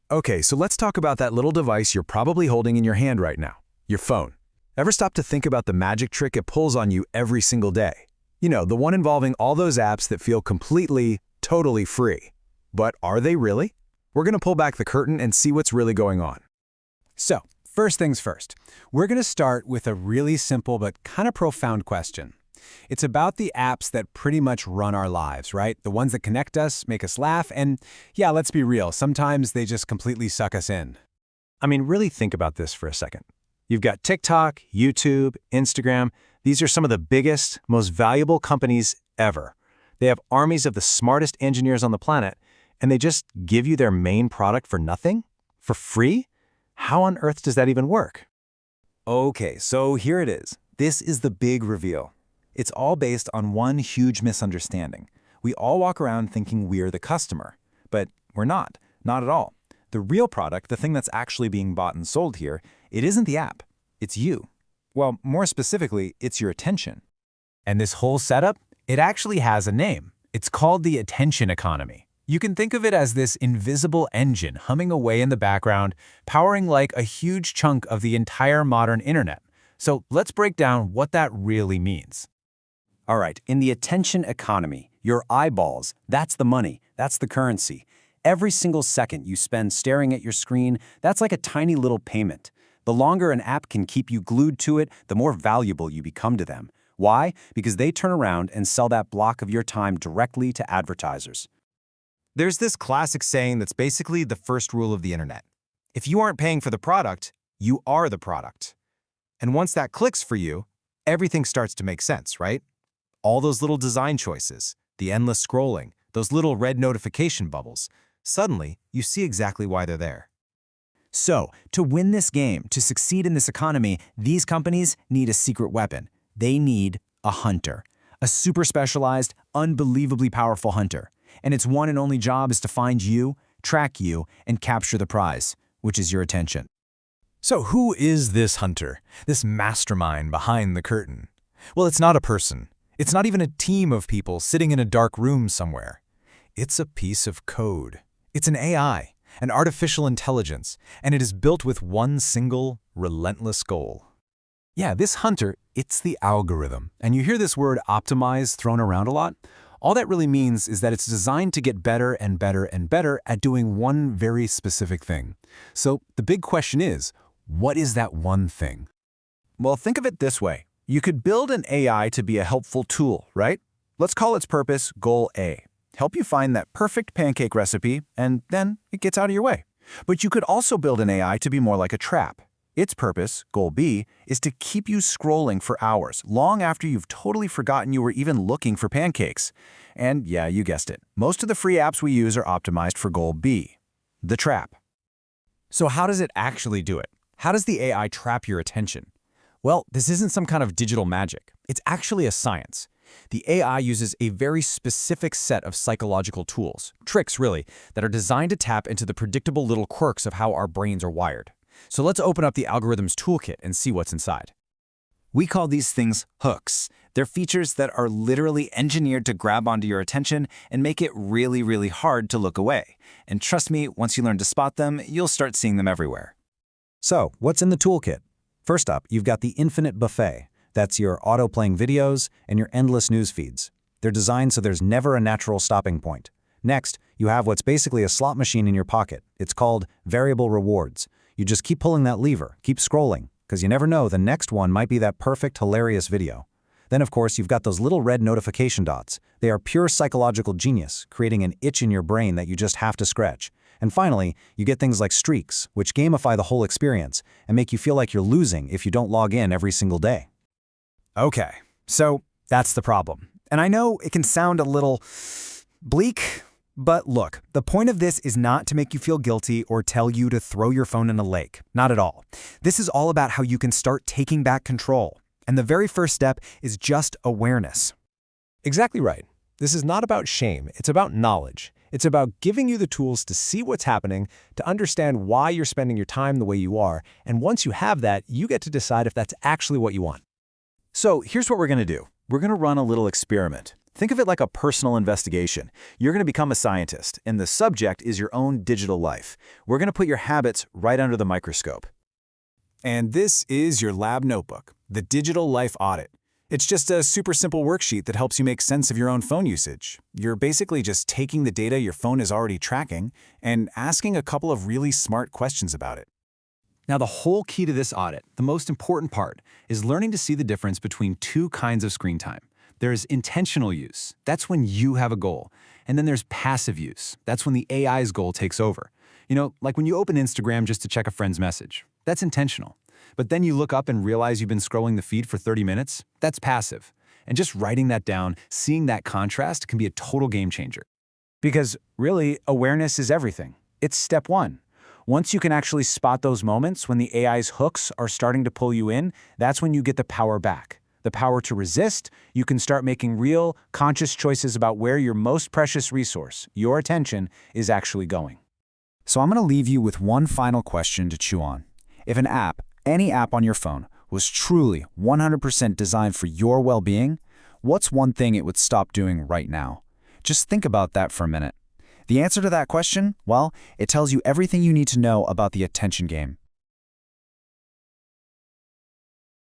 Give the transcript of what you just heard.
Okay, so let's talk about that little device you're probably holding in your hand right now, your phone. Ever stop to think about the magic trick it pulls on you every single day? You know, the one involving all those apps that feel completely, totally free. But are they really? We're going to pull back the curtain and see what's really going on. So, first things first, we're going to start with a really simple but kind of profound question. It's about the apps that pretty much run our lives, right? The ones that connect us, make us laugh, and yeah, let's be real, sometimes they just completely suck us in. I mean, really think about this for a second. You've got TikTok, YouTube, Instagram. These are some of the biggest, most valuable companies ever. They have armies of the smartest engineers on the planet, and they just give you their main product for nothing? For free? How on earth does that even work? Okay, so here it is. This is the big reveal. It's all based on one huge misunderstanding. We all walk around thinking we're the customer, but we're not at all. The real product, the thing that's actually being bought and sold here, it isn't the app, it's you. Well, more specifically, it's your attention. And this whole setup, it actually has a name. It's called the attention economy. You can think of it as this invisible engine humming away in the background, powering like a huge chunk of the entire modern internet. So let's break down what that really means. All right, in the attention economy, your eyeballs, that's the money, that's the currency. Every single second you spend staring at your screen, that's like a tiny little payment. The longer an app can keep you glued to it, the more valuable you become to them. Why? Because they turn around and sell that block of your time directly to advertisers. There's this classic saying that's basically the first rule of the internet. If you aren't paying for the product, you are the product. And once that clicks for you, everything starts to make sense, right? All those little design choices, the endless scrolling, those little red notification bubbles, suddenly you see exactly why they're there. So, to win this game, to succeed in this economy, these companies need a secret weapon. They need a hunter. A super specialized, unbelievably powerful hunter. And its one and only job is to find you, track you, and capture the prize, which is your attention. So who is this hunter, this mastermind behind the curtain? Well, it's not a person. It's not even a team of people sitting in a dark room somewhere. It's a piece of code. It's an AI, an artificial intelligence, and it is built with one single, relentless goal. Yeah, this hunter, it's the algorithm. And you hear this word optimize thrown around a lot. All that really means is that it's designed to get better and better and better at doing one very specific thing. So the big question is, what is that one thing? Well, think of it this way. You could build an AI to be a helpful tool, right? Let's call its purpose Goal A. Help you find that perfect pancake recipe, and then it gets out of your way. But you could also build an AI to be more like a trap. Its purpose, Goal B, is to keep you scrolling for hours, long after you've totally forgotten you were even looking for pancakes. And yeah, you guessed it. Most of the free apps we use are optimized for Goal B, the trap. So how does it actually do it? How does the AI trap your attention? Well, this isn't some kind of digital magic. It's actually a science. The AI uses a very specific set of psychological tools, tricks really, that are designed to tap into the predictable little quirks of how our brains are wired. So let's open up the algorithm's toolkit and see what's inside. We call these things hooks. They're features that are literally engineered to grab onto your attention and make it really, really hard to look away. And trust me, once you learn to spot them, you'll start seeing them everywhere. So, what's in the toolkit? First up, you've got the infinite buffet. That's your auto-playing videos and your endless news feeds. They're designed so there's never a natural stopping point. Next, you have what's basically a slot machine in your pocket. It's called variable rewards. You just keep pulling that lever, keep scrolling, because you never know, the next one might be that perfect, hilarious video. Then, of course, you've got those little red notification dots. They are pure psychological genius, creating an itch in your brain that you just have to scratch. And finally, you get things like streaks, which gamify the whole experience and make you feel like you're losing if you don't log in every single day. Okay, so that's the problem. And I know it can sound a little bleak, but look, the point of this is not to make you feel guilty or tell you to throw your phone in a lake. Not at all. This is all about how you can start taking back control. And the very first step is just awareness. Exactly right. This is not about shame, it's about knowledge. It's about giving you the tools to see what's happening, to understand why you're spending your time the way you are, and once you have that, you get to decide if that's actually what you want. So here's what we're going to do. We're going to run a little experiment. Think of it like a personal investigation. You're going to become a scientist, and the subject is your own digital life. We're going to put your habits right under the microscope. And this is your lab notebook, the Digital Life Audit. It's just a super simple worksheet that helps you make sense of your own phone usage. You're basically just taking the data your phone is already tracking and asking a couple of really smart questions about it. Now, the whole key to this audit, the most important part, is learning to see the difference between two kinds of screen time. There's intentional use. That's when you have a goal. And then there's passive use. That's when the AI's goal takes over. You know, like when you open Instagram just to check a friend's message. That's intentional. But then you look up and realize you've been scrolling the feed for 30 minutes. That's passive. And just writing that down, seeing that contrast can be a total game changer. Because really, awareness is everything. It's step one. Once you can actually spot those moments when the AI's hooks are starting to pull you in, that's when you get the power back. The power to resist. You can start making real, conscious choices about where your most precious resource, your attention, is actually going. So I'm going to leave you with one final question to chew on. If an app, any app on your phone, was truly 100% designed for your well-being, what's one thing it would stop doing right now? Just think about that for a minute. The answer to that question, well, it tells you everything you need to know about the attention game.